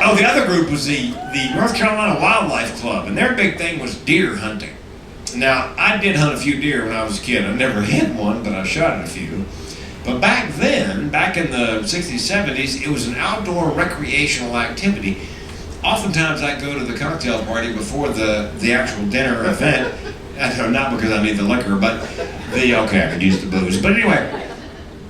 Oh, the other group was the North Carolina Wildlife Club, and their big thing was deer hunting. Now, I did hunt a few deer when I was a kid. I never hit one, but I shot at a few. But back then, back in the 60s, 70s, it was an outdoor recreational activity. Oftentimes, I'd go to the cocktail party before the actual dinner event. Not because I need the liquor, but okay, I could use the booze. But anyway,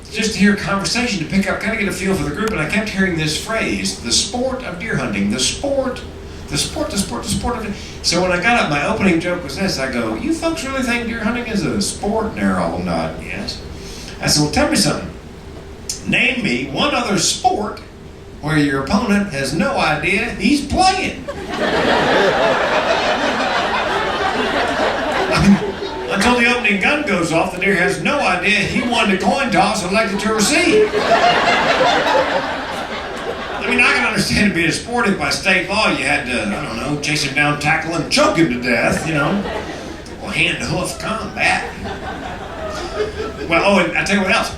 just to hear conversation, to pick up, kind of get a feel for the group, and I kept hearing this phrase, the sport of deer hunting, the sport of deer. So when I got up, my opening joke was this. I go, you folks really think deer hunting is a sport? And they're all nodding, yes. I said, well, tell me something. Name me one other sport where your opponent has no idea he's playing. Until the opening gun goes off, the deer has no idea he won the coin toss and elected to receive. I mean, I can understand it being a sport if by state law you had to, I don't know, chase him down, tackle him, choke him to death, you know. Well, hand-to-hoof combat. Well, oh, and I tell you what else.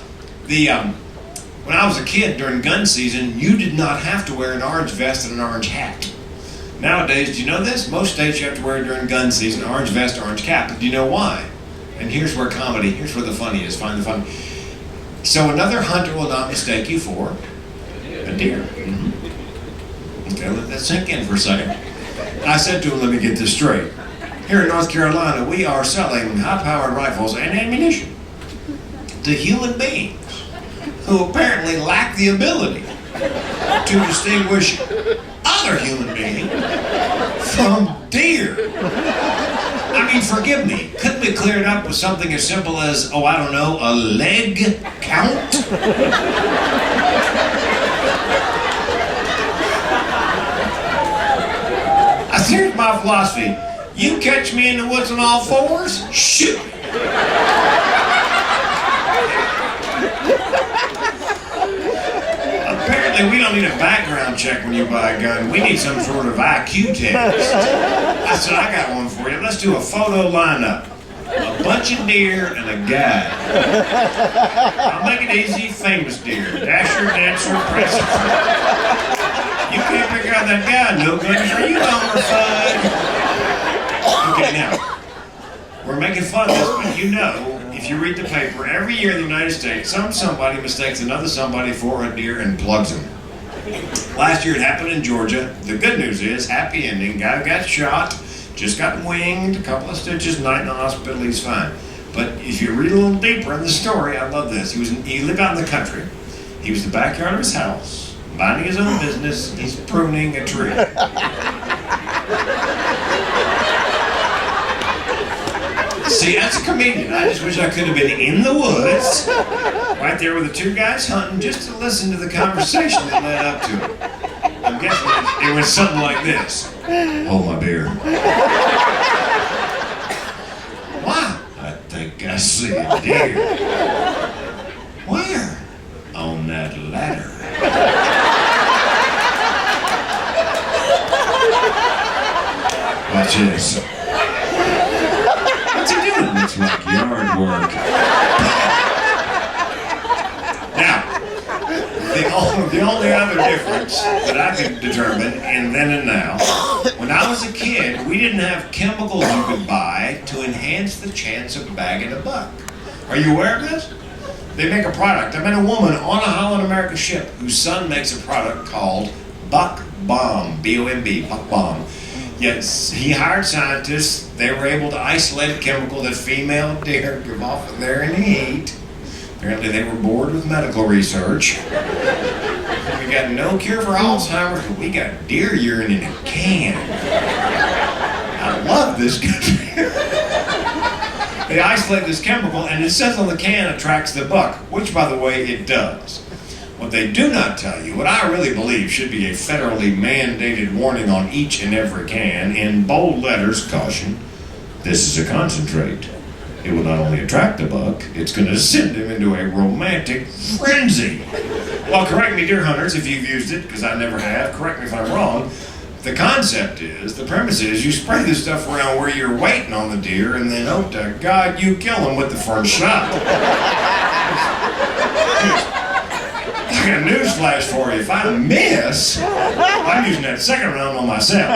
When I was a kid during gun season, you did not have to wear an orange vest and an orange hat. Nowadays, do you know this? Most states you have to wear during gun season, orange vest, orange cap. But do you know why? And here's where the funny is. Find the fun. So another hunter will not mistake you for a deer. Mm-hmm. Okay, let that sink in for a second. I said to him, let me get this straight. Here in North Carolina, we are selling high-powered rifles and ammunition to human beings who apparently lack the ability to distinguish other human beings from deer. I mean, forgive me, couldn't we clear it up with something as simple as, oh, I don't know, a leg count? Here's my philosophy. You catch me in the woods on all fours, shoot. Apparently, we don't need a background check when you buy a gun. We need some sort of IQ test. I said, I got one for you. Let's do a photo lineup. A bunch of deer and a guy. I'll make it easy. Famous deer. Dasher, dancer, presser. You can't pick out that guy. No guns for you, Homer Fudd. Okay, now, we're making fun of this, but you know, if you read the paper, every year in the United States, somebody mistakes another somebody for a deer and plugs him. Last year it happened in Georgia. The good news is, happy ending. Guy got shot, just got winged, a couple of stitches, night in the hospital, he's fine. But if you read a little deeper in the story, I love this. He lived out in the country. He was in the backyard of his house, minding his own business. He's pruning a tree. See, that's a comedian. I just wish I could have been in the woods, right there with the two guys hunting, just to listen to the conversation that led up to it. I'm guessing it was something like this. Hold my beer. Why? I think I see a deer. Where? On that ladder. Watch this. What's he doing? Looks like yard work. Now, the only other difference that I could determine in then and now, when I was a kid, we didn't have chemicals you could buy to enhance the chance of bagging a buck. Are you aware of this? They make a product. I met a woman on a Holland America ship whose son makes a product called Buck Bomb, B-O-M-B, Buck Bomb. Yet he hired scientists. They were able to isolate a chemical that female deer give off when they're in heat. Apparently they were bored with medical research. We got no cure for Alzheimer's, but we got deer urine in a can. I love this country. They isolate this chemical, and it says on the can attracts the buck, which, by the way, it does. What they do not tell you, what I really believe should be a federally mandated warning on each and every can, in bold letters, caution, this is a concentrate. It will not only attract the buck, it's going to send him into a romantic frenzy. Well, correct me, deer hunters, if you've used it, because I never have. Correct me if I'm wrong. The premise is, you spray this stuff around where you're waiting on the deer, and then, oh, to God, you kill him with the first shot. I got a news flash for you. If I miss, I'm using that second round on myself.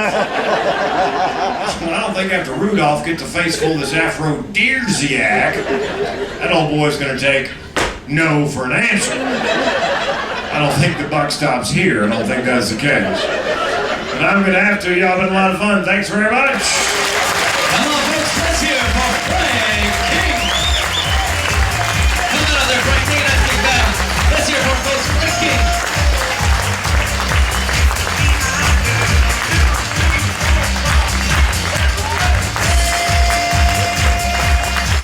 I don't think after Rudolph gets a face full of this aphrodisiac, that old boy's gonna take no for an answer. I don't think the buck stops here. I don't think that's the case. But I'm gonna have to. Y'all been a lot of fun. Thanks very much.